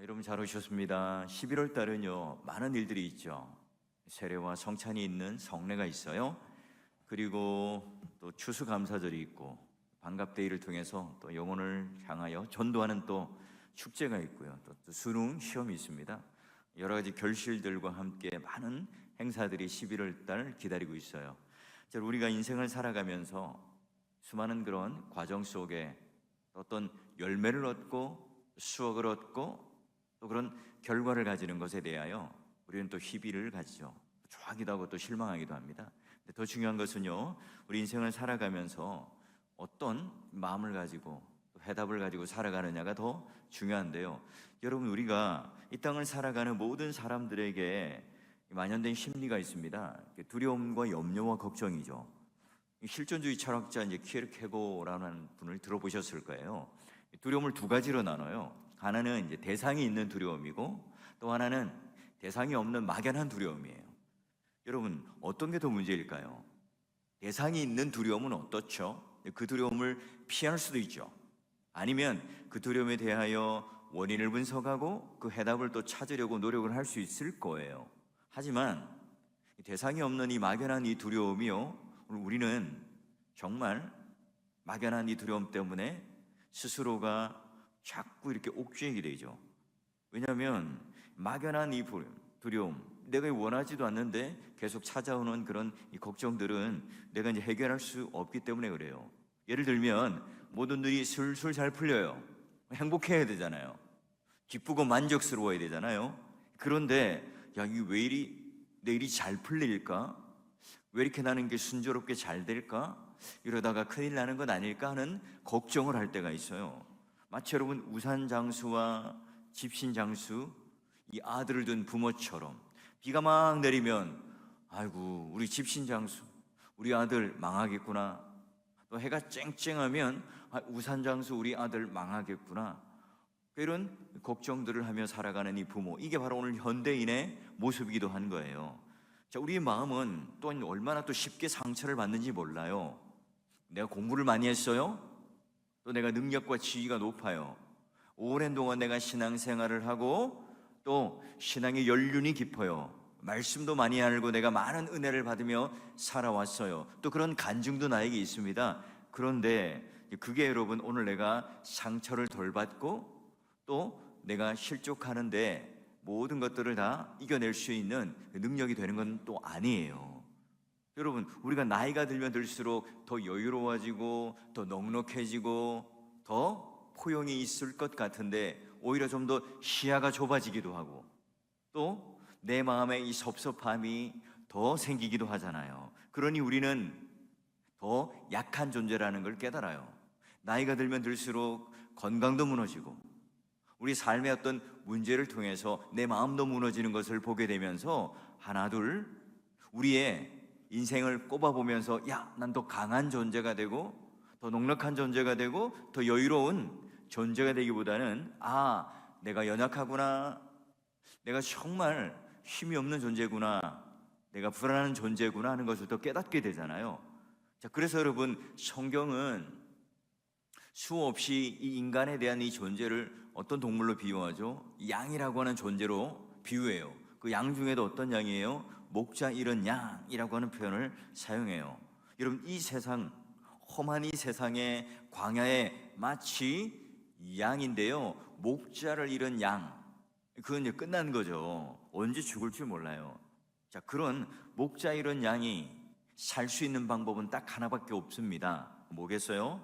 여러분 잘 오셨습니다. 11월 달은요, 많은 일들이 있죠. 세례와 성찬이 있는 성례가 있어요. 그리고 또 추수감사절이 있고, 반갑데이를 통해서 또 영혼을 향하여 전도하는 또 축제가 있고요. 또 수능 시험이 있습니다. 여러 가지 결실들과 함께 많은 행사들이 11월 달 기다리고 있어요. 우리가 인생을 살아가면서 수많은 그런 과정 속에 어떤 열매를 얻고 수확을 얻고 또 그런 결과를 가지는 것에 대하여 우리는 또 희비를 가지죠. 좋아하기도 하고 또 실망하기도 합니다. 근데 더 중요한 것은요, 우리 인생을 살아가면서 어떤 마음을 가지고 또 해답을 가지고 살아가느냐가 더 중요한데요. 여러분, 우리가 이 땅을 살아가는 모든 사람들에게 만연된 심리가 있습니다. 두려움과 염려와 걱정이죠. 실존주의 철학자 키에르케고라는 분을 들어보셨을 거예요. 두려움을 두 가지로 나눠요. 하나는 대상이 있는 두려움이고, 또 하나는 대상이 없는 막연한 두려움이에요. 여러분, 어떤 게 더 문제일까요? 대상이 있는 두려움은 어떻죠? 그 두려움을 피할 수도 있죠. 아니면 그 두려움에 대하여 원인을 분석하고 그 해답을 또 찾으려고 노력을 할 수 있을 거예요. 하지만 대상이 없는 이 막연한 이 두려움이요, 우리는 정말 막연한 이 두려움 때문에 스스로가 자꾸 이렇게 옥죄이게 되죠. 왜냐하면 막연한 이 두려움, 내가 원하지도 않는데 계속 찾아오는 그런 이 걱정들은 내가 해결할 수 없기 때문에 그래요. 예를 들면 모든 일이 술술 잘 풀려요. 행복해야 되잖아요. 기쁘고 만족스러워야 되잖아요. 그런데 이게 왜 내 일이 잘 풀릴까? 왜 이렇게 나는 게 순조롭게 잘 될까? 이러다가 큰일 나는 건 아닐까 하는 걱정을 할 때가 있어요. 마치 여러분 우산장수와 집신장수, 이 아들을 둔 부모처럼 비가 막 내리면 아이고 우리 집신장수, 우리 아들 망하겠구나. 또 해가 쨍쨍하면 우산장수 우리 아들 망하겠구나. 이런 걱정들을 하며 살아가는 이 부모, 이게 바로 오늘 현대인의 모습이기도 한 거예요. 우리의 마음은 또 얼마나 또 쉽게 상처를 받는지 몰라요. 내가 공부를 많이 했어요. 또 내가 능력과 지위가 높아요. 오랜 동안 내가 신앙생활을 하고 또 신앙의 연륜이 깊어요. 말씀도 많이 알고 내가 많은 은혜를 받으며 살아왔어요. 또 그런 간증도 나에게 있습니다. 그런데 그게 여러분 오늘 내가 상처를 덜 받고 또 내가 실족하는데 모든 것들을 다 이겨낼 수 있는 능력이 되는 건 또 아니에요. 여러분, 우리가 나이가 들면 들수록 더 여유로워지고 더 넉넉해지고 더 포용이 있을 것 같은데 오히려 좀 더 시야가 좁아지기도 하고 또 내 마음에 이 섭섭함이 더 생기기도 하잖아요. 그러니 우리는 더 약한 존재라는 걸 깨달아요. 나이가 들면 들수록 건강도 무너지고 우리 삶의 어떤 문제를 통해서 내 마음도 무너지는 것을 보게 되면서 하나 둘 우리의 인생을 꼽아보면서 난 더 강한 존재가 되고 더 넉넉한 존재가 되고 더 여유로운 존재가 되기보다는 내가 연약하구나, 내가 정말 힘이 없는 존재구나, 내가 불안한 존재구나 하는 것을 더 깨닫게 되잖아요. 그래서 여러분, 성경은 수없이 이 인간에 대한 이 존재를 어떤 동물로 비유하죠? 양이라고 하는 존재로 비유해요. 그 양 중에도 어떤 양이에요? 목자 잃은 양이라고 하는 표현을 사용해요. 여러분, 이 세상, 험한 이 세상의 광야에 마치 양인데요, 목자를 잃은 양, 그건 이제 끝난 거죠. 언제 죽을지 몰라요. 그런 목자 잃은 양이 살 수 있는 방법은 딱 하나밖에 없습니다. 뭐겠어요?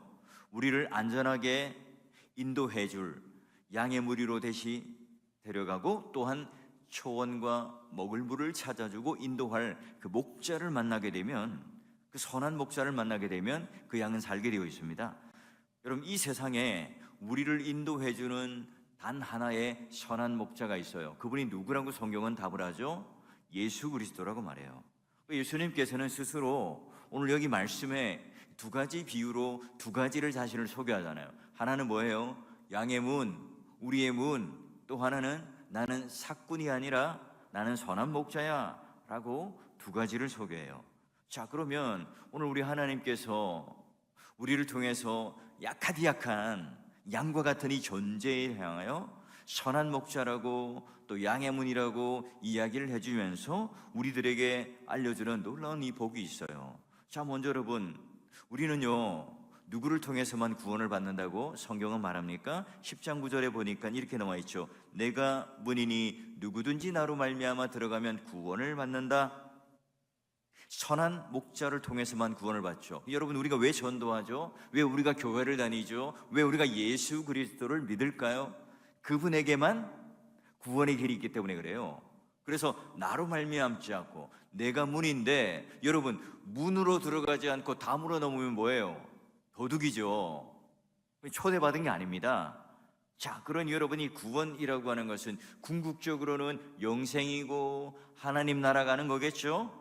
우리를 안전하게 인도해 줄 양의 무리로 대신 데려가고 또한 초원과 먹을 물을 찾아주고 인도할 그 목자를 만나게 되면, 그 선한 목자를 만나게 되면 그 양은 살게 되어 있습니다. 여러분, 이 세상에 우리를 인도해 주는 단 하나의 선한 목자가 있어요. 그분이 누구라고 성경은 답을 하죠? 예수 그리스도라고 말해요. 예수님께서는 스스로 오늘 여기 말씀에 두 가지 비유로 두 가지를 자신을 소개하잖아요. 하나는 뭐예요? 양의 문, 우리의 문. 또 하나는 나는 삭군이 아니라 나는 선한 목자야 라고 두 가지를 소개해요. 그러면 오늘 우리 하나님께서 우리를 통해서 약하디 약한 양과 같은 이 존재에 향하여 선한 목자라고 또 양의 문이라고 이야기를 해주면서 우리들에게 알려주는 놀라운 이 복이 있어요. 자, 먼저 여러분, 우리는요 누구를 통해서만 구원을 받는다고 성경은 말합니까? 10장 9절에 보니까 이렇게 나와 있죠. 내가 문이니 누구든지 나로 말미암아 들어가면 구원을 받는다. 선한 목자를 통해서만 구원을 받죠. 여러분, 우리가 왜 전도하죠? 왜 우리가 교회를 다니죠? 왜 우리가 예수 그리스도를 믿을까요? 그분에게만 구원의 길이 있기 때문에 그래요. 그래서 나로 말미암지 않고, 내가 문인데 여러분, 문으로 들어가지 않고 담으로 넘으면 뭐예요? 도둑이죠. 초대받은 게 아닙니다. 자, 그러니 여러분이 구원이라고 하는 것은 궁극적으로는 영생이고 하나님 나라 가는 거겠죠?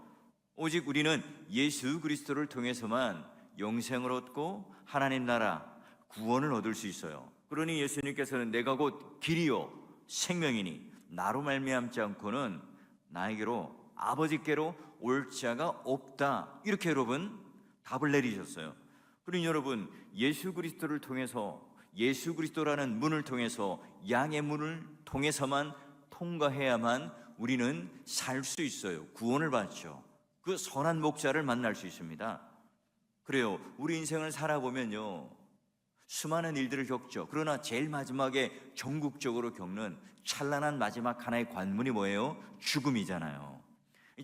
오직 우리는 예수 그리스도를 통해서만 영생을 얻고 하나님 나라 구원을 얻을 수 있어요. 그러니 예수님께서는 내가 곧 길이요 생명이니 나로 말미암지 않고는 나에게로 아버지께로 올 자가 없다. 이렇게 여러분 답을 내리셨어요. 그러니 여러분, 예수 그리스도를 통해서, 예수 그리스도라는 문을 통해서, 양의 문을 통해서만 통과해야만 우리는 살 수 있어요. 구원을 받죠. 그 선한 목자를 만날 수 있습니다. 그래요. 우리 인생을 살아보면요 수많은 일들을 겪죠. 그러나 제일 마지막에 전국적으로 겪는 찬란한 마지막 하나의 관문이 뭐예요? 죽음이잖아요.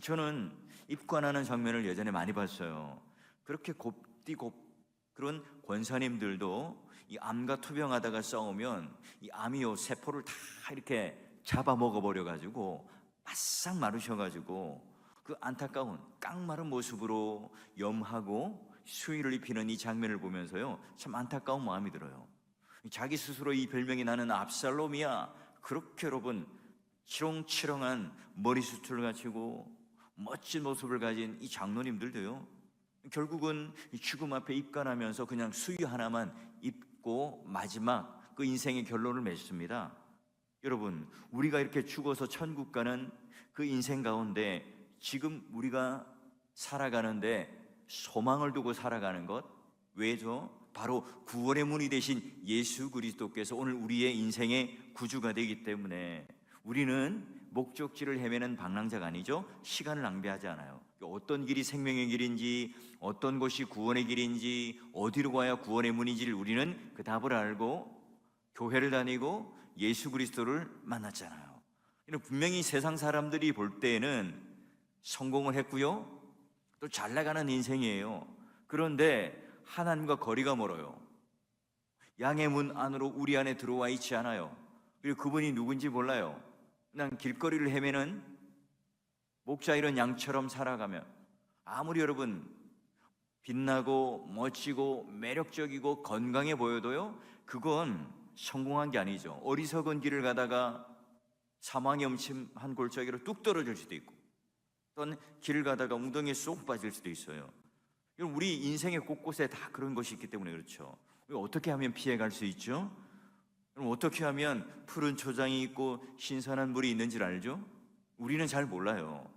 저는 입관하는 장면을 예전에 많이 봤어요. 그렇게 그런 권사님들도 이 암과 투병하다가 싸우면 이 암이요 세포를 다 이렇게 잡아먹어 버려 가지고 바싹 마르셔가지고 그 안타까운 깡마른 모습으로 염하고 수의를 입히는 이 장면을 보면서요 참 안타까운 마음이 들어요. 자기 스스로 이 별명이 나는 압살롬이야, 그렇게 여러분 치렁치렁한 머리숱을 갖추고 멋진 모습을 가진 이 장로님들도요 결국은 죽음 앞에 입관하면서 그냥 수의 하나만 입고 마지막 그 인생의 결론을 맺습니다. 여러분, 우리가 이렇게 죽어서 천국 가는 그 인생 가운데 지금 우리가 살아가는데 소망을 두고 살아가는 것 왜죠? 바로 구원의 문이 되신 예수 그리스도께서 오늘 우리의 인생의 구주가 되기 때문에 우리는 목적지를 헤매는 방랑자가 아니죠. 시간을 낭비하지 않아요. 어떤 길이 생명의 길인지, 어떤 곳이 구원의 길인지, 어디로 가야 구원의 문인지를 우리는 그 답을 알고 교회를 다니고 예수 그리스도를 만났잖아요. 분명히 세상 사람들이 볼 때에는 성공을 했고요 또 잘 나가는 인생이에요. 그런데 하나님과 거리가 멀어요. 양의 문 안으로 우리 안에 들어와 있지 않아요. 그리고 그분이 누군지 몰라요. 그냥 길거리를 헤매는 목자 이런 양처럼 살아가면 아무리 여러분 빛나고 멋지고 매력적이고 건강해 보여도요 그건 성공한 게 아니죠. 어리석은 길을 가다가 사망의 음침한 골짜기로 뚝 떨어질 수도 있고 또는 길을 가다가 웅덩이에 쏙 빠질 수도 있어요. 우리 인생의 곳곳에 다 그런 것이 있기 때문에 그렇죠. 어떻게 하면 피해갈 수 있죠? 어떻게 하면 푸른 초장이 있고 신선한 물이 있는지를 알죠? 우리는 잘 몰라요.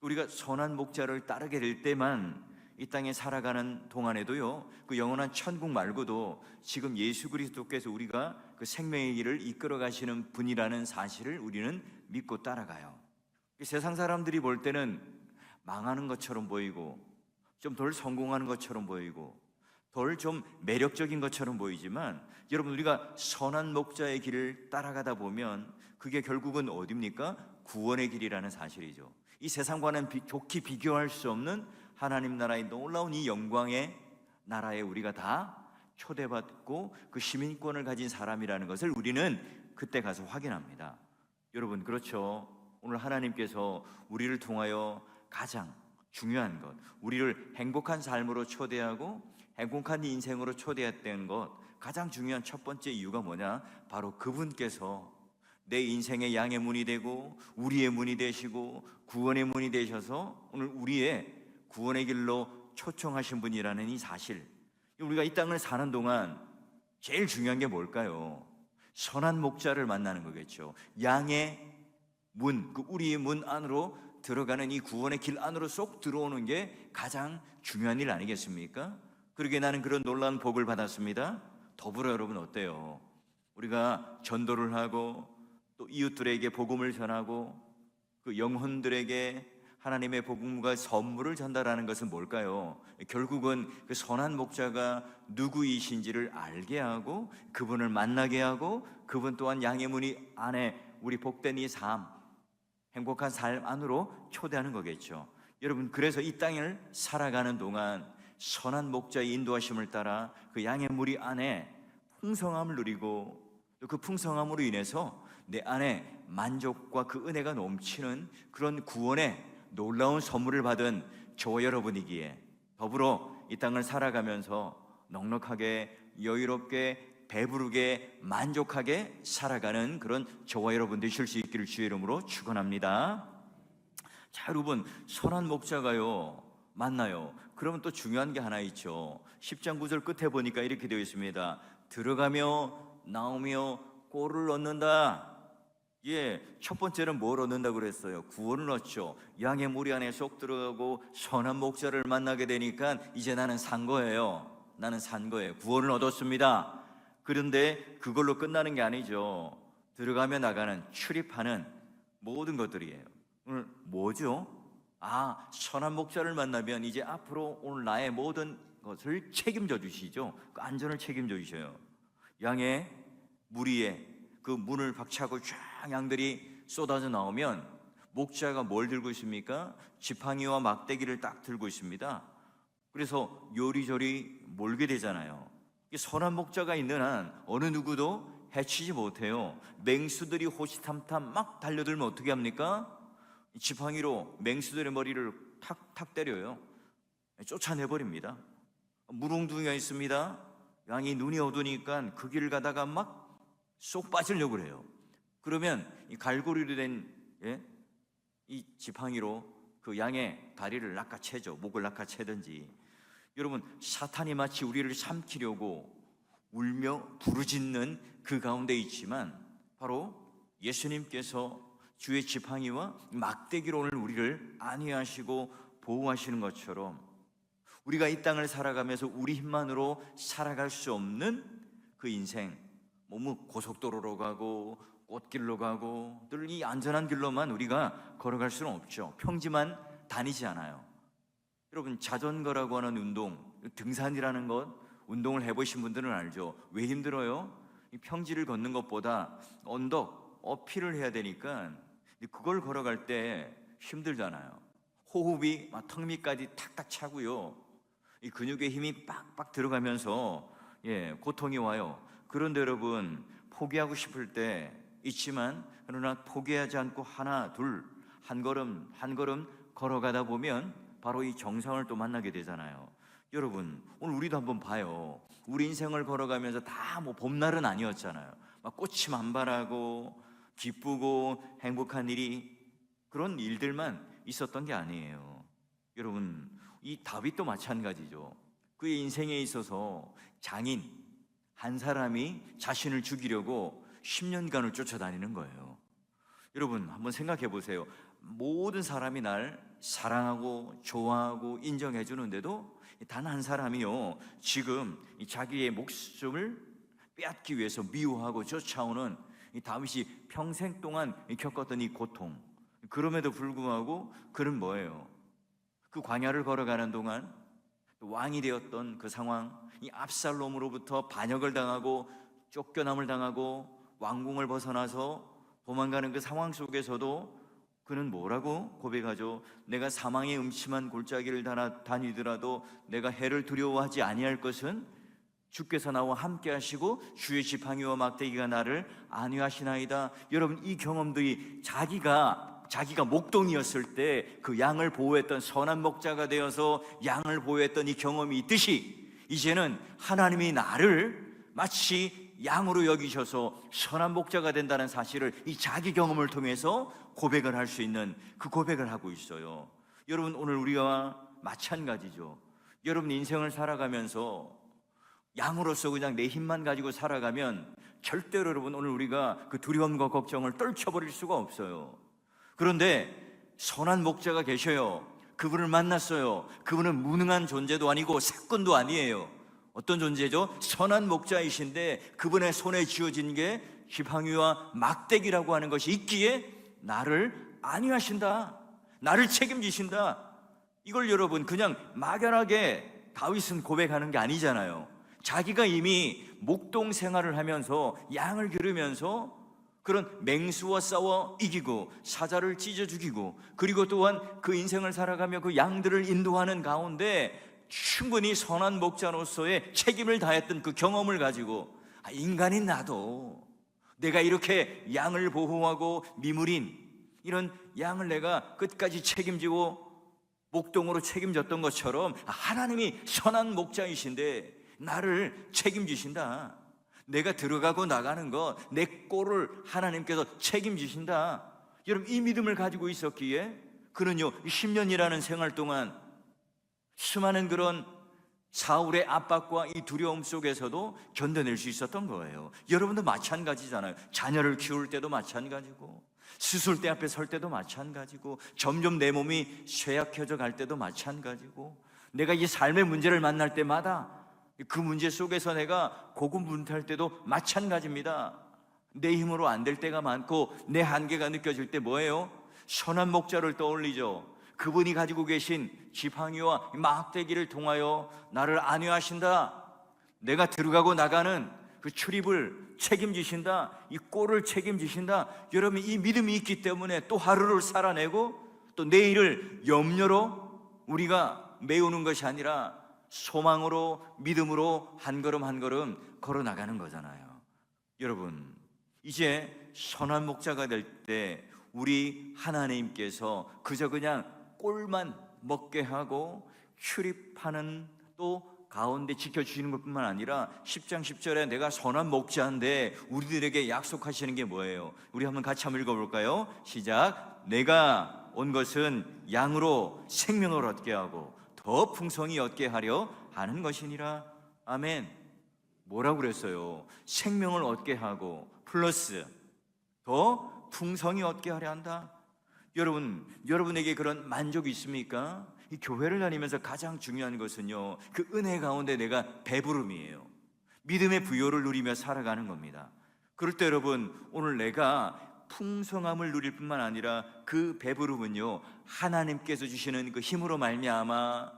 우리가 선한 목자를 따르게 될 때만 이 땅에 살아가는 동안에도요 그 영원한 천국 말고도 지금 예수 그리스도께서 우리가 그 생명의 길을 이끌어 가시는 분이라는 사실을 우리는 믿고 따라가요. 세상 사람들이 볼 때는 망하는 것처럼 보이고 좀 덜 성공하는 것처럼 보이고 덜 좀 매력적인 것처럼 보이지만 여러분, 우리가 선한 목자의 길을 따라가다 보면 그게 결국은 어디입니까? 구원의 길이라는 사실이죠. 이 세상과는 좋게 비교할 수 없는 하나님 나라의 놀라운 이 영광의 나라에 우리가 다 초대받고 그 시민권을 가진 사람이라는 것을 우리는 그때 가서 확인합니다. 여러분, 그렇죠? 오늘 하나님께서 우리를 통하여 가장 중요한 것, 우리를 행복한 삶으로 초대하고 행복한 인생으로 초대했다는 것, 가장 중요한 첫 번째 이유가 뭐냐? 바로 그분께서 내 인생의 양의 문이 되고 우리의 문이 되시고 구원의 문이 되셔서 오늘 우리의 구원의 길로 초청하신 분이라는 이 사실, 우리가 이 땅을 사는 동안 제일 중요한 게 뭘까요? 선한 목자를 만나는 거겠죠. 양의 문, 그 우리의 문 안으로 들어가는 이 구원의 길 안으로 쏙 들어오는 게 가장 중요한 일 아니겠습니까? 그러게 나는 그런 놀라운 복을 받았습니다. 더불어 여러분 어때요? 우리가 전도를 하고 이웃들에게 복음을 전하고 그 영혼들에게 하나님의 복음과 선물을 전달하는 것은 뭘까요? 결국은 그 선한 목자가 누구이신지를 알게 하고 그분을 만나게 하고 그분 또한 양의 문이 안에 우리 복된 이 삶, 행복한 삶 안으로 초대하는 거겠죠. 여러분, 그래서 이 땅을 살아가는 동안 선한 목자의 인도하심을 따라 그 양의 무리 안에 풍성함을 누리고 또 그 풍성함으로 인해서 내 안에 만족과 그 은혜가 넘치는 그런 구원의 놀라운 선물을 받은 저와 여러분이기에 더불어 이 땅을 살아가면서 넉넉하게 여유롭게 배부르게 만족하게 살아가는 그런 저와 여러분 되실 수 있기를 주의 이름으로 축원합니다. 자, 여러분, 선한 목자가요 만나요. 그러면 또 중요한 게 하나 있죠. 10장 9절 끝에 보니까 이렇게 되어 있습니다. 들어가며 나오며 꼴을 얻는다. 예, 첫 번째는 뭘 얻는다고 그랬어요? 구원을 얻죠. 양의 무리 안에 쏙 들어가고 선한 목자를 만나게 되니까 이제 나는 산 거예요. 나는 산 거예요. 구원을 얻었습니다. 그런데 그걸로 끝나는 게 아니죠. 들어가며 나가는 출입하는 모든 것들이에요. 오늘 뭐죠? 선한 목자를 만나면 이제 앞으로 오늘 나의 모든 것을 책임져 주시죠. 그 안전을 책임져 주셔요. 양의 무리에 그 문을 박차고 쫙 양들이 쏟아져 나오면 목자가 뭘 들고 있습니까? 지팡이와 막대기를 딱 들고 있습니다. 그래서 요리조리 몰게 되잖아요. 선한 목자가 있는 한 어느 누구도 해치지 못해요. 맹수들이 호시탐탐 막 달려들면 어떻게 합니까? 지팡이로 맹수들의 머리를 탁탁 때려요. 쫓아내버립니다. 무릉둥이가 있습니다. 양이 눈이 어두니까 그 길을 가다가 막 쏙 빠지려고 그래요. 그러면 이 갈고리로 된 이 지팡이로 그 양의 다리를 낚아채죠. 목을 낚아채든지. 여러분, 사탄이 마치 우리를 삼키려고 울며 부르짖는 그 가운데 있지만 바로 예수님께서 주의 지팡이와 막대기로 오늘 우리를 안위하시고 보호하시는 것처럼 우리가 이 땅을 살아가면서 우리 힘만으로 살아갈 수 없는 그 인생, 고속도로로 가고 꽃길로 가고 늘 이 안전한 길로만 우리가 걸어갈 수는 없죠. 평지만 다니지 않아요. 여러분, 자전거라고 하는 운동, 등산이라는 것, 운동을 해보신 분들은 알죠. 왜 힘들어요? 이 평지를 걷는 것보다 언덕, 어필을 해야 되니까 그걸 걸어갈 때 힘들잖아요. 호흡이 막 턱 밑까지 탁탁 차고요. 이 근육에 힘이 빡빡 들어가면서 고통이 와요. 그런데 여러분, 포기하고 싶을 때 있지만 그러나 포기하지 않고 하나 둘 한 걸음 한 걸음 걸어가다 보면 바로 이 정상을 또 만나게 되잖아요. 여러분, 오늘 우리도 한번 봐요. 우리 인생을 걸어가면서 다 봄날은 아니었잖아요. 막 꽃이 만발하고 기쁘고 행복한 일이 그런 일들만 있었던 게 아니에요. 여러분, 이 다윗도 마찬가지죠. 그의 인생에 있어서 장인 한 사람이 자신을 죽이려고 10년간을 쫓아다니는 거예요. 여러분, 한번 생각해 보세요. 모든 사람이 날 사랑하고 좋아하고 인정해 주는데도 단 한 사람이요, 지금 자기의 목숨을 빼앗기 위해서 미워하고 쫓아오는 이 다윗이 평생 동안 겪었던 이 고통, 그럼에도 불구하고 그는 뭐예요? 그 광야를 걸어가는 동안 왕이 되었던 그 상황, 이 압살롬으로부터 반역을 당하고 쫓겨남을 당하고 왕궁을 벗어나서 도망가는 그 상황 속에서도 그는 뭐라고 고백하죠? 내가 사망의 음침한 골짜기를 다니더라도 내가 해를 두려워하지 아니할 것은 주께서 나와 함께 하시고 주의 지팡이와 막대기가 나를 안위하시나이다. 여러분, 이 경험들이 자기가 목동이었을 때 그 양을 보호했던 선한 목자가 되어서 양을 보호했던 이 경험이 있듯이 이제는 하나님이 나를 마치 양으로 여기셔서 선한 목자가 된다는 사실을 이 자기 경험을 통해서 고백을 할 수 있는 그 고백을 하고 있어요. 여러분, 오늘 우리가 마찬가지죠. 여러분, 인생을 살아가면서 양으로서 그냥 내 힘만 가지고 살아가면 절대로 여러분, 오늘 우리가 그 두려움과 걱정을 떨쳐버릴 수가 없어요. 그런데 선한 목자가 계셔요. 그분을 만났어요. 그분은 무능한 존재도 아니고 사건도 아니에요. 어떤 존재죠? 선한 목자이신데 그분의 손에 쥐어진 게 지팡이와 막대기라고 하는 것이 있기에 나를 안위하신다, 나를 책임지신다. 이걸 여러분 그냥 막연하게 다윗은 고백하는 게 아니잖아요. 자기가 이미 목동 생활을 하면서 양을 기르면서 그런 맹수와 싸워 이기고 사자를 찢어 죽이고, 그리고 또한 그 인생을 살아가며 그 양들을 인도하는 가운데 충분히 선한 목자로서의 책임을 다했던 그 경험을 가지고, 인간인 나도 내가 이렇게 양을 보호하고 미물인 이런 양을 내가 끝까지 책임지고 목동으로 책임졌던 것처럼 하나님이 선한 목자이신데 나를 책임지신다. 내가 들어가고 나가는 것, 내 꼴을 하나님께서 책임지신다. 여러분, 이 믿음을 가지고 있었기에 그는요 10년이라는 생활 동안 수많은 그런 사울의 압박과 이 두려움 속에서도 견뎌낼 수 있었던 거예요. 여러분도 마찬가지잖아요. 자녀를 키울 때도 마찬가지고, 수술대 앞에 설 때도 마찬가지고, 점점 내 몸이 쇠약해져 갈 때도 마찬가지고, 내가 이 삶의 문제를 만날 때마다 그 문제 속에서 내가 고군분투할 때도 마찬가지입니다. 내 힘으로 안 될 때가 많고 내 한계가 느껴질 때 뭐예요? 선한 목자를 떠올리죠. 그분이 가지고 계신 지팡이와 막대기를 통하여 나를 안위하신다. 내가 들어가고 나가는 그 출입을 책임지신다. 이 꼴을 책임지신다. 여러분, 이 믿음이 있기 때문에 또 하루를 살아내고 또 내일을 염려로 우리가 메우는 것이 아니라 소망으로, 믿음으로 한 걸음 한 걸음 걸어 나가는 거잖아요. 여러분, 이제 선한 목자가 될 때 우리 하나님께서 그저 그냥 꼴만 먹게 하고 출입하는 또 가운데 지켜주시는 것뿐만 아니라 10장 10절에 내가 선한 목자인데 우리들에게 약속하시는 게 뭐예요? 우리 한번 같이 한번 읽어볼까요? 시작. 내가 온 것은 양으로 생명을 얻게 하고 더 풍성히 얻게 하려 하는 것이니라. 아멘. 뭐라고 그랬어요? 생명을 얻게 하고 플러스 더 풍성히 얻게 하려 한다. 여러분에게 그런 만족이 있습니까? 이 교회를 다니면서 가장 중요한 것은요, 그 은혜 가운데 내가 배부름이에요. 믿음의 부요를 누리며 살아가는 겁니다. 그럴 때 여러분, 오늘 내가 풍성함을 누릴 뿐만 아니라 그 배부름은요, 하나님께서 주시는 그 힘으로 말미암아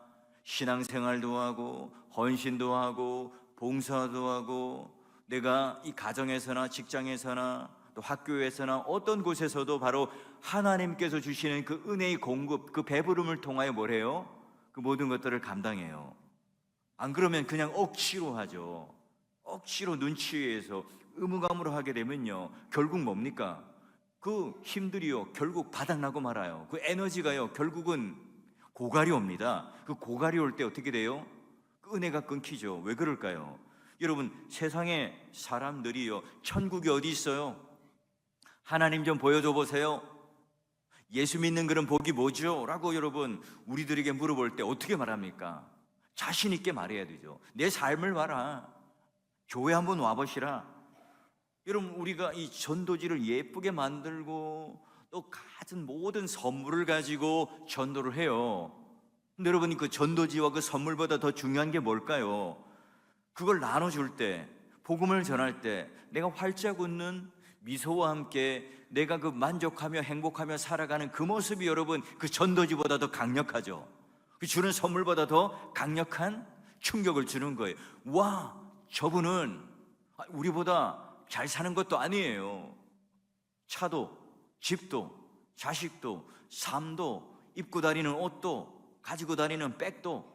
신앙생활도 하고 헌신도 하고 봉사도 하고, 내가 이 가정에서나 직장에서나 또 학교에서나 어떤 곳에서도 바로 하나님께서 주시는 그 은혜의 공급, 그 배부름을 통하여 뭘 해요? 그 모든 것들을 감당해요. 안 그러면 그냥 억지로 하죠. 억지로 눈치에서 의무감으로 하게 되면요, 결국 뭡니까? 그 힘들이요 결국 바닥나고 말아요. 그 에너지가요 결국은 고갈이 옵니다. 그 고갈이 올 때 어떻게 돼요? 그 은혜가 끊기죠. 왜 그럴까요? 여러분, 세상의 사람들이요, 천국이 어디 있어요? 하나님 좀 보여줘 보세요. 예수 믿는 그런 복이 뭐죠? 라고 여러분 우리들에게 물어볼 때 어떻게 말합니까? 자신 있게 말해야 되죠. 내 삶을 봐라. 교회 한번 와보시라. 여러분, 우리가 이 전도지를 예쁘게 만들고 또 갖은 모든 선물을 가지고 전도를 해요. 근데 여러분이 그 전도지와 그 선물보다 더 중요한 게 뭘까요? 그걸 나눠줄 때, 복음을 전할 때 내가 활짝 웃는 미소와 함께 내가 그 만족하며 행복하며 살아가는 그 모습이 여러분 그 전도지보다 더 강력하죠. 그 주는 선물보다 더 강력한 충격을 주는 거예요. 와, 저분은 우리보다 잘 사는 것도 아니에요. 차도, 집도, 자식도, 삶도, 입고 다니는 옷도, 가지고 다니는 백도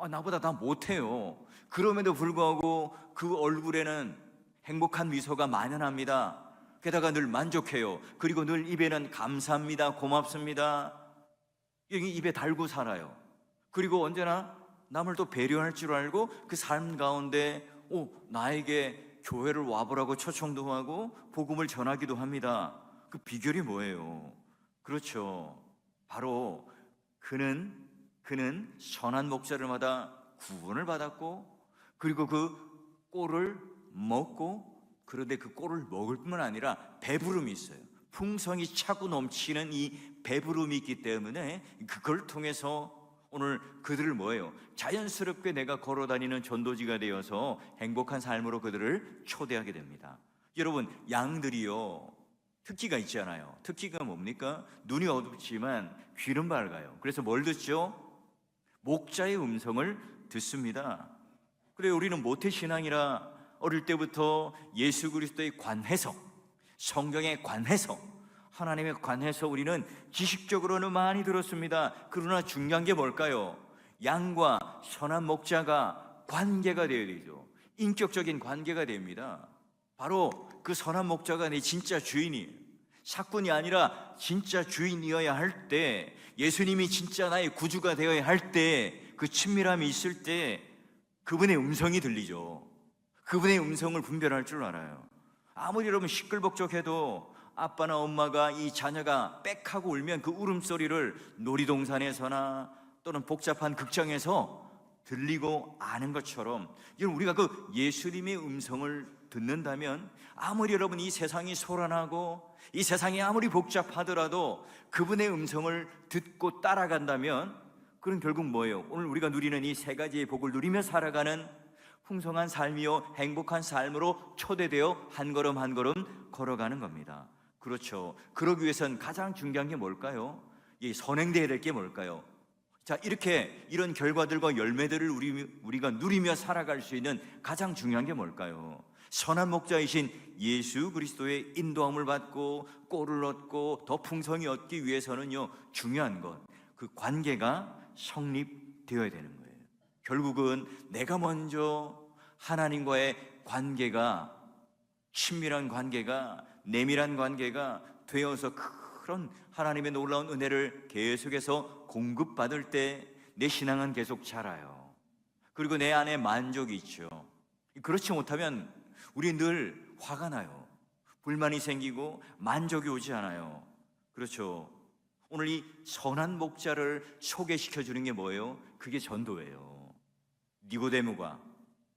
나보다 다 못해요. 그럼에도 불구하고 그 얼굴에는 행복한 미소가 만연합니다. 게다가 늘 만족해요. 그리고 늘 입에는 감사합니다, 고맙습니다, 여기 입에 달고 살아요. 그리고 언제나 남을 또 배려할 줄 알고 그 삶 가운데 나에게 교회를 와보라고 초청도 하고 복음을 전하기도 합니다. 그 비결이 뭐예요? 그렇죠, 바로 그는 선한 목자들마다 구원을 받았고, 그리고 그 꼴을 먹고, 그런데 그 꼴을 먹을 뿐만 아니라 배부름이 있어요. 풍성이 차고 넘치는 이 배부름이 있기 때문에 그걸 통해서 오늘 그들을 뭐예요? 자연스럽게 내가 걸어다니는 전도지가 되어서 행복한 삶으로 그들을 초대하게 됩니다. 여러분, 양들이요 특기가 있잖아요. 특기가 뭡니까? 눈이 어둡지만 귀는 밝아요. 그래서 뭘 듣죠? 목자의 음성을 듣습니다. 그래, 우리는 모태신앙이라 어릴 때부터 예수 그리스도의 관해서, 성경의 관해서, 하나님의 관해서 우리는 지식적으로는 많이 들었습니다. 그러나 중요한 게 뭘까요? 양과 선한 목자가 관계가 되어야 되죠. 인격적인 관계가 됩니다. 바로 그 선한 목자가 내 진짜 주인이에요. 삭군이 아니라 진짜 주인이어야 할 때, 예수님이 진짜 나의 구주가 되어야 할 때, 그 친밀함이 있을 때 그분의 음성이 들리죠. 그분의 음성을 분별할 줄 알아요. 아무리 여러분 시끌벅적해도 아빠나 엄마가 이 자녀가 빽하고 울면 그 울음소리를 놀이동산에서나 또는 복잡한 극장에서 들리고 아는 것처럼, 우리가 그 예수님의 음성을 듣는다면, 아무리 여러분 이 세상이 소란하고 이 세상이 아무리 복잡하더라도 그분의 음성을 듣고 따라간다면, 그건 결국 뭐예요? 오늘 우리가 누리는 이 세 가지의 복을 누리며 살아가는 풍성한 삶이요 행복한 삶으로 초대되어 한 걸음 한 걸음 걸어가는 겁니다. 그렇죠. 그러기 위해선 가장 중요한 게 뭘까요? 선행되어야 될 게 뭘까요? 자, 이런 결과들과 열매들을 우리가 누리며 살아갈 수 있는 가장 중요한 게 뭘까요? 선한 목자이신 예수 그리스도의 인도함을 받고 꼴을 얻고 더 풍성히 얻기 위해서는요, 중요한 것, 그 관계가 성립되어야 되는 거예요. 결국은 내가 먼저 하나님과의 관계가, 친밀한 관계가, 내밀한 관계가 되어서 그런 하나님의 놀라운 은혜를 계속해서 공급받을 때 내 신앙은 계속 자라요. 그리고 내 안에 만족이 있죠. 그렇지 못하면 우리 늘 화가 나요. 불만이 생기고 만족이 오지 않아요. 그렇죠. 오늘 이 선한 목자를 소개시켜 주는 게 뭐예요? 그게 전도예요. 니고데모가,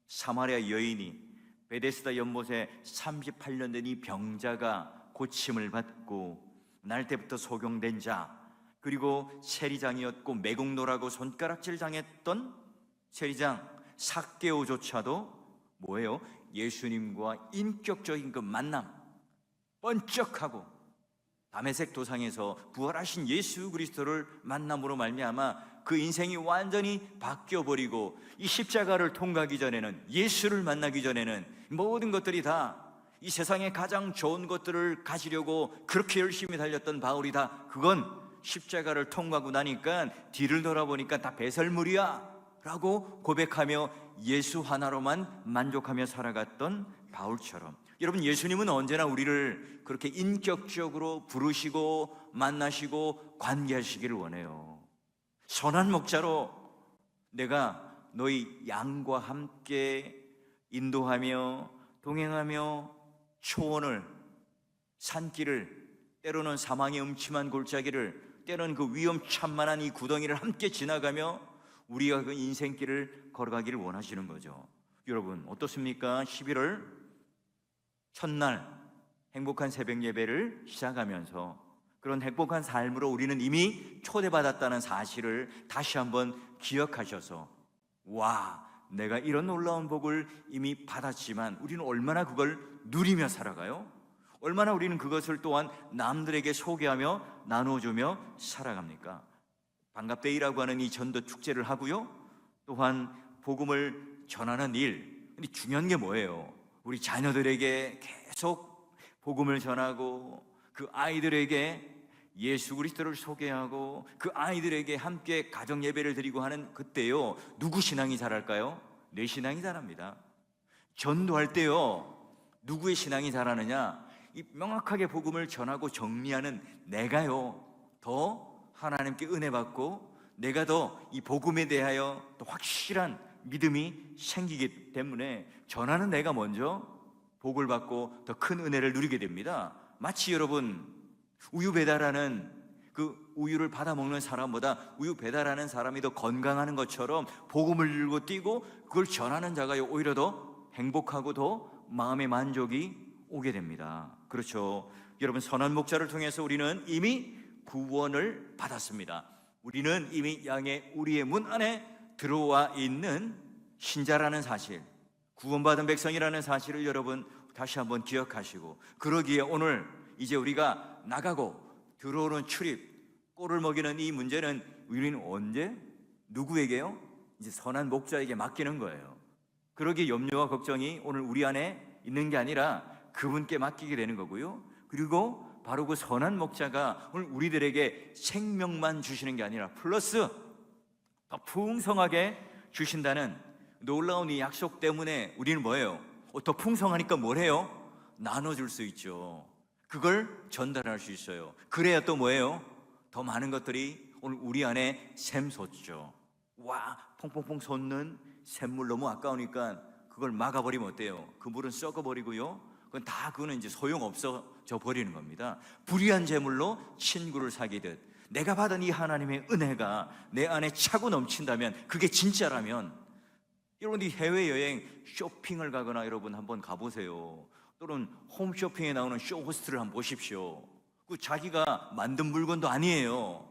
사마리아 여인이, 베데스다 연못에 38년 된 이 병자가 고침을 받고 날 때부터 소경된 자, 그리고 세리장이었고 매국노라고 손가락질 당했던 세리장 삭개오조차도 뭐예요? 예수님과 인격적인 그 만남, 번쩍하고 다메섹 도상에서 부활하신 예수 그리스도를 만남으로 말미암아 그 인생이 완전히 바뀌어버리고, 이 십자가를 통과하기 전에는, 예수를 만나기 전에는 모든 것들이 다, 이 세상에 가장 좋은 것들을 가지려고 그렇게 열심히 달렸던 바울이 다, 그건 십자가를 통과하고 나니까 뒤를 돌아보니까 다 배설물이야 라고 고백하며 예수 하나로만 만족하며 살아갔던 바울처럼, 여러분, 예수님은 언제나 우리를 그렇게 인격적으로 부르시고 만나시고 관계하시기를 원해요. 선한 목자로 내가 너희 양과 함께 인도하며 동행하며 초원을, 산길을, 때로는 사망의 음침한 골짜기를, 때로는 그 위험천만한 이 구덩이를 함께 지나가며 우리가 그 인생길을 걸어가기를 원하시는 거죠. 여러분 어떻습니까? 11월 첫날 행복한 새벽 예배를 시작하면서 그런 행복한 삶으로 우리는 이미 초대받았다는 사실을 다시 한번 기억하셔서, 와, 내가 이런 놀라운 복을 이미 받았지만 우리는 얼마나 그걸 누리며 살아가요? 얼마나 우리는 그것을 또한 남들에게 소개하며 나누어주며 살아갑니까? 반갑데이라고 하는 이 전도 축제를 하고요, 또한 복음을 전하는 일. 근데 중요한 게 뭐예요? 우리 자녀들에게 계속 복음을 전하고, 그 아이들에게 예수 그리스도를 소개하고, 그 아이들에게 함께 가정 예배를 드리고 하는 그때요, 누구 신앙이 자랄까요? 내 신앙이 자랍니다. 전도할 때요, 누구의 신앙이 자라느냐? 이 명확하게 복음을 전하고 정리하는 내가요, 더 하나님께 은혜 받고, 내가 더 이 복음에 대하여 또 확실한 믿음이 생기기 때문에 전하는 내가 먼저 복을 받고 더 큰 은혜를 누리게 됩니다. 마치 여러분, 우유 배달하는 그 우유를 받아 먹는 사람보다 우유 배달하는 사람이 더 건강하는 것처럼 복음을 들고 뛰고 그걸 전하는 자가 오히려 더 행복하고 더 마음의 만족이 오게 됩니다. 그렇죠. 여러분, 선한 목자를 통해서 우리는 이미 구원을 받았습니다. 우리는 이미 우리의 문 안에 들어와 있는 신자라는 사실, 구원받은 백성이라는 사실을 여러분 다시 한번 기억하시고, 그러기에 오늘 이제 우리가 나가고 들어오는 출입, 꼴을 먹이는 이 문제는 우리는 언제 누구에게요? 이제 선한 목자에게 맡기는 거예요. 그러기에 염려와 걱정이 오늘 우리 안에 있는 게 아니라 그분께 맡기게 되는 거고요. 그리고 바로 그 선한 목자가 오늘 우리들에게 생명만 주시는 게 아니라 플러스 더 풍성하게 주신다는 놀라운 이 약속 때문에 우리는 뭐예요? 더 풍성하니까 뭘 해요? 나눠줄 수 있죠. 그걸 전달할 수 있어요. 그래야 또 뭐예요? 더 많은 것들이 오늘 우리 안에 샘솟죠. 와, 퐁퐁퐁 솟는 샘물 너무 아까우니까 그걸 막아버리면 어때요? 그 물은 썩어버리고요, 그거는 이제 소용없어져 버리는 겁니다. 불의한 재물로 친구를 사귀듯 내가 받은 이 하나님의 은혜가 내 안에 차고 넘친다면, 그게 진짜라면, 여러분 이 해외여행 쇼핑을 가거나 여러분 한번 가보세요. 또는 홈쇼핑에 나오는 쇼호스트를 한번 보십시오. 그 자기가 만든 물건도 아니에요.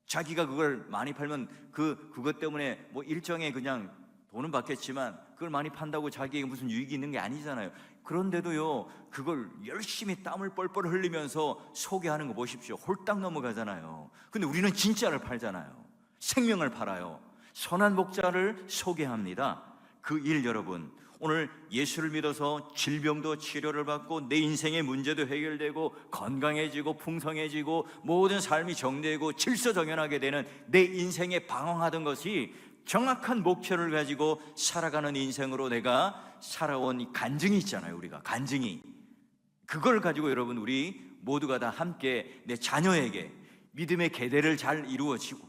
자기가 그걸 많이 팔면 그것 때문에 뭐 일정에 그냥 돈은 받겠지만 그걸 많이 판다고 자기에게 무슨 유익이 있는 게 아니잖아요. 그런데도요, 그걸 열심히 땀을 뻘뻘 흘리면서 소개하는 거 보십시오. 홀딱 넘어가잖아요. 근데 우리는 진짜를 팔잖아요. 생명을 팔아요. 선한 목자를 소개합니다. 그 일, 여러분, 오늘 예수를 믿어서 질병도 치료를 받고 내 인생의 문제도 해결되고 건강해지고 풍성해지고 모든 삶이 정되고 질서정연하게 되는 내 인생에 방황하던 것이 정확한 목표를 가지고 살아가는 인생으로 내가 살아온 이 간증이 있잖아요. 우리가 간증이, 그걸 가지고 여러분 우리 모두가 다 함께 내 자녀에게 믿음의 계대를 잘 이루어지고,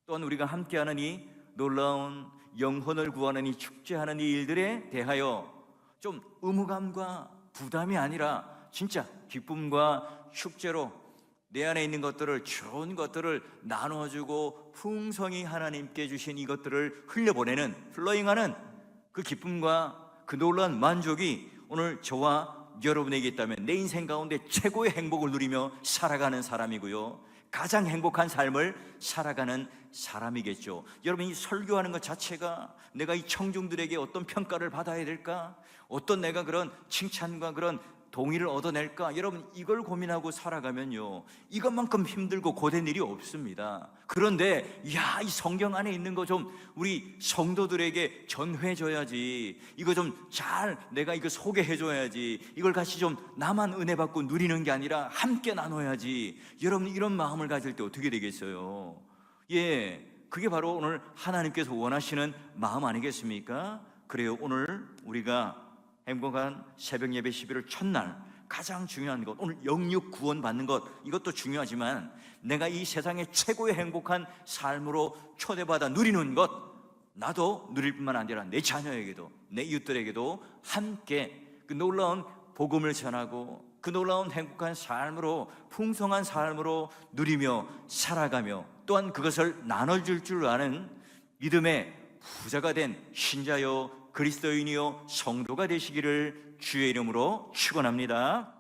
또한 우리가 함께하는 이 놀라운 영혼을 구하는 이 축제하는 이 일들에 대하여 좀 의무감과 부담이 아니라 진짜 기쁨과 축제로 내 안에 있는 것들을, 좋은 것들을 나눠주고 풍성히 하나님께 주신 이것들을 흘려보내는, 플로잉하는 그 기쁨과 그 놀라운 만족이 오늘 저와 여러분에게 있다면 내 인생 가운데 최고의 행복을 누리며 살아가는 사람이고요, 가장 행복한 삶을 살아가는 사람이겠죠. 여러분, 이 설교하는 것 자체가 내가 이 청중들에게 어떤 평가를 받아야 될까? 어떤 내가 그런 칭찬과 그런 동의를 얻어낼까? 여러분, 이걸 고민하고 살아가면요, 이것만큼 힘들고 고된 일이 없습니다. 그런데 이 성경 안에 있는 거 좀 우리 성도들에게 전해줘야지, 이거 좀 잘 내가 이거 소개해줘야지, 이걸 같이 좀 나만 은혜 받고 누리는 게 아니라 함께 나눠야지. 여러분, 이런 마음을 가질 때 어떻게 되겠어요? 그게 바로 오늘 하나님께서 원하시는 마음 아니겠습니까? 그래요, 오늘 우리가 행복한 새벽 예배 11월 첫날 가장 중요한 것, 오늘 영육 구원 받는 것, 이것도 중요하지만 내가 이 세상의 최고의 행복한 삶으로 초대받아 누리는 것, 나도 누릴 뿐만 아니라 내 자녀에게도 내 이웃들에게도 함께 그 놀라운 복음을 전하고 그 놀라운 행복한 삶으로, 풍성한 삶으로 누리며 살아가며 또한 그것을 나눠줄 줄 아는 믿음의 부자가 된 신자요 그리스도인이요 성도가 되시기를 주의 이름으로 축원합니다.